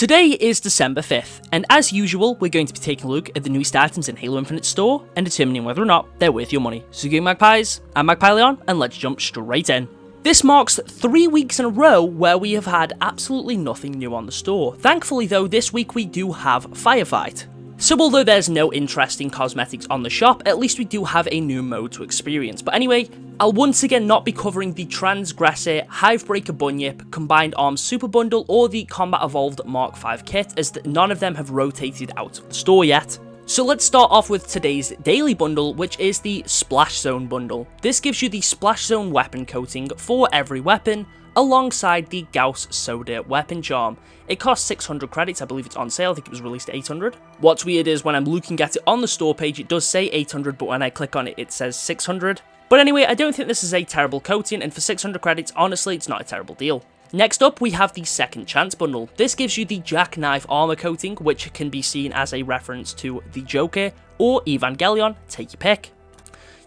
Today is December 5th, and as usual, we're going to be taking a look at the newest items in Halo Infinite store and determining whether or not they're worth your money. So go Magpies, I'm Magpie Leon, and let's jump straight in. This marks 3 weeks in a row where we have had absolutely nothing new on the store. Thankfully though, this week we do have Firefight. So although there's no interesting cosmetics on the shop, at least we do have a new mode to experience. But anyway, I'll once again not be covering the Transgressor, Hivebreaker Bunyip, Combined Arms Super Bundle, or the Combat Evolved Mark V kit, as none of them have rotated out of the store yet. So let's start off with today's daily bundle, which is the Splash Zone bundle. This gives you the Splash Zone weapon coating for every weapon, alongside the Gauss Soda weapon charm. It costs 600 credits, I believe it's on sale, I think it was released at 800. What's weird is when I'm looking at it on the store page, it does say 800, but when I click on it, it says 600. But anyway, I don't think this is a terrible coating, and for 600 credits, honestly, it's not a terrible deal. Next up, we have the Second Chance bundle. This gives you the Jackknife armor coating, which can be seen as a reference to the Joker or Evangelion, take your pick.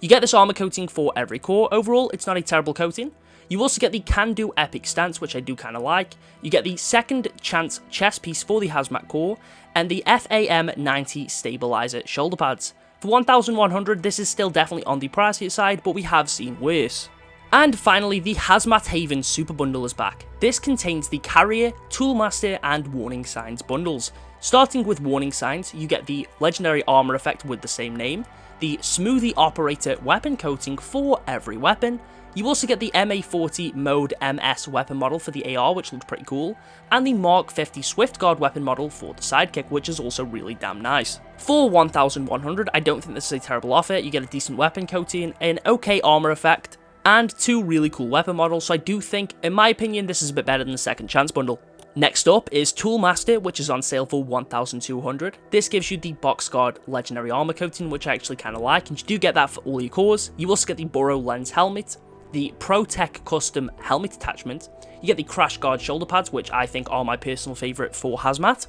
You get this armor coating for every core. Overall, it's not a terrible coating. You also get the Can Do Epic Stance, which I do kind of like. You get the Second Chance chest piece for the Hazmat core, and the FAM90 Stabilizer shoulder pads. For 1,100, this is still definitely on the pricier side, but we have seen worse. And finally, the Hazmat Haven Super Bundle is back. This contains the Carrier, Toolmaster, and Warning Signs bundles. Starting with Warning Signs, you get the Legendary Armor effect with the same name, the Smoothie Operator weapon coating for every weapon. You also get the MA40 Mode MS weapon model for the AR, which looks pretty cool, and the Mark 50 Swift Guard weapon model for the sidekick, which is also really damn nice. For 1,100, I don't think this is a terrible offer. You get a decent weapon coating, an okay armor effect, and 2 really cool weapon models, so I do think, in my opinion, this is a bit better than the Second Chance bundle. Next up is Toolmaster, which is on sale for 1,200. This gives you the Box Guard Legendary Armor coating, which I actually kind of like, and you do get that for all your cores. You also get the Burrow Lens Helmet, the ProTech Custom Helmet Attachment. You get the Crash Guard Shoulder Pads, which I think are my personal favourite for Hazmat.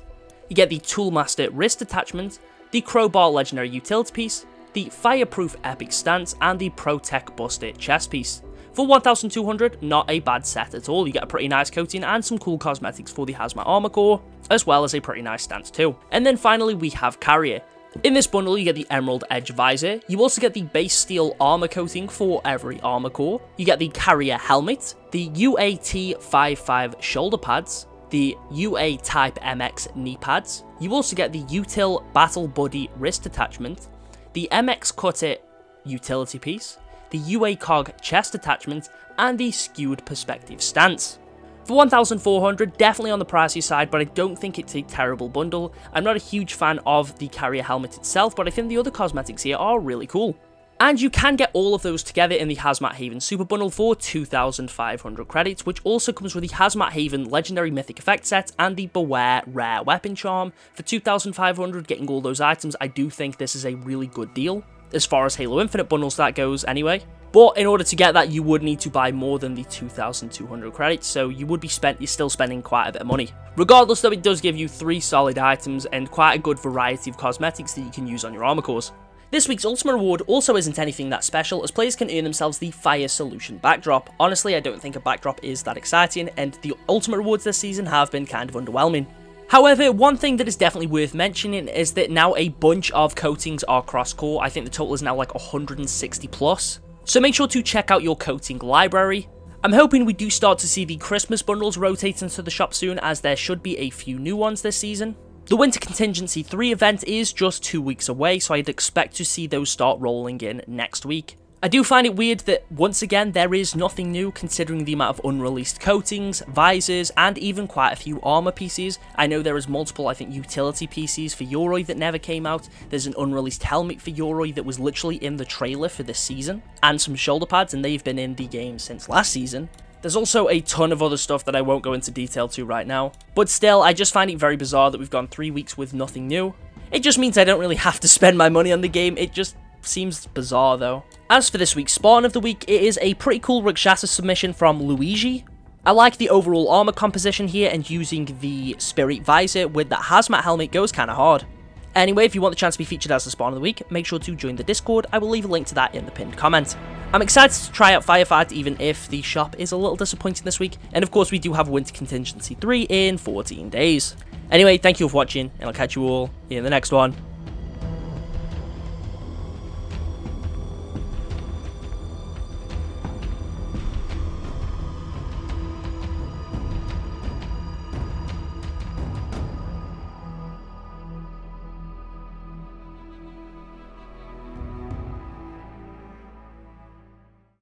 You get the Toolmaster Wrist Attachment, the Crowbar Legendary Utility Piece, the Fireproof Epic Stance, and the ProTech Buster Chest Piece. For 1,200, not a bad set at all. You get a pretty nice coating and some cool cosmetics for the Hazmat Armor core, as well as a pretty nice stance too. And then finally we have Carrier. In this bundle you get the Emerald Edge Visor, you also get the Base Steel Armor coating for every armor core, you get the Carrier Helmet, the UAT-55 Shoulder Pads, the UA Type MX Knee Pads, you also get the Util Battle Buddy Wrist Attachment, the MX Cutter Utility Piece, the UA Cog Chest Attachment, and the Skewed Perspective Stance. For 1,400, definitely on the pricey side, but I don't think it's a terrible bundle. I'm not a huge fan of the Carrier Helmet itself, but I think the other cosmetics here are really cool. And you can get all of those together in the Hazmat Haven Super Bundle for 2,500 credits, which also comes with the Hazmat Haven Legendary Mythic Effect Set and the Beware Rare Weapon Charm. For 2,500, getting all those items, I do think this is a really good deal, as far as Halo Infinite bundles that goes anyway. But in order to get that, you would need to buy more than the 2,200 credits, so you're still spending quite a bit of money. Regardless though, it does give you 3 solid items and quite a good variety of cosmetics that you can use on your armor cores. This week's Ultimate Reward also isn't anything that special, as players can earn themselves the Fire Solution Backdrop. Honestly, I don't think a backdrop is that exciting, and the Ultimate Rewards this season have been kind of underwhelming. However, one thing that is definitely worth mentioning is that now a bunch of coatings are cross-core. I think the total is now like 160 plus. So make sure to check out your coating library. I'm hoping we do start to see the Christmas bundles rotate into the shop soon, as there should be a few new ones this season. The Winter Contingency 3 event is just 2 weeks away, so I'd expect to see those start rolling in next week. I do find it weird that, once again, there is nothing new considering the amount of unreleased coatings, visors, and even quite a few armor pieces. I know there is multiple, I think, utility pieces for Yoroi that never came out. There's an unreleased helmet for Yoroi that was literally in the trailer for this season, and some shoulder pads, and they've been in the game since last season. There's also a ton of other stuff that I won't go into detail to right now. But still, I just find it very bizarre that we've gone 3 weeks with nothing new. It just means I don't really have to spend my money on the game. It just seems bizarre though. As for this week's Spawn of the Week, it is a pretty cool Rakshasa submission from Luigi. I like the overall armor composition here, and using the Spirit Visor with that Hazmat helmet goes kinda hard. Anyway, if you want the chance to be featured as the spawn of the week, make sure to join the Discord. I will leave a link to that in the pinned comment. I'm excited to try out Firefight even if the shop is a little disappointing this week, and of course we do have Winter Contingency 3 in 14 days. Anyway, thank you for watching, and I'll catch you all in the next one.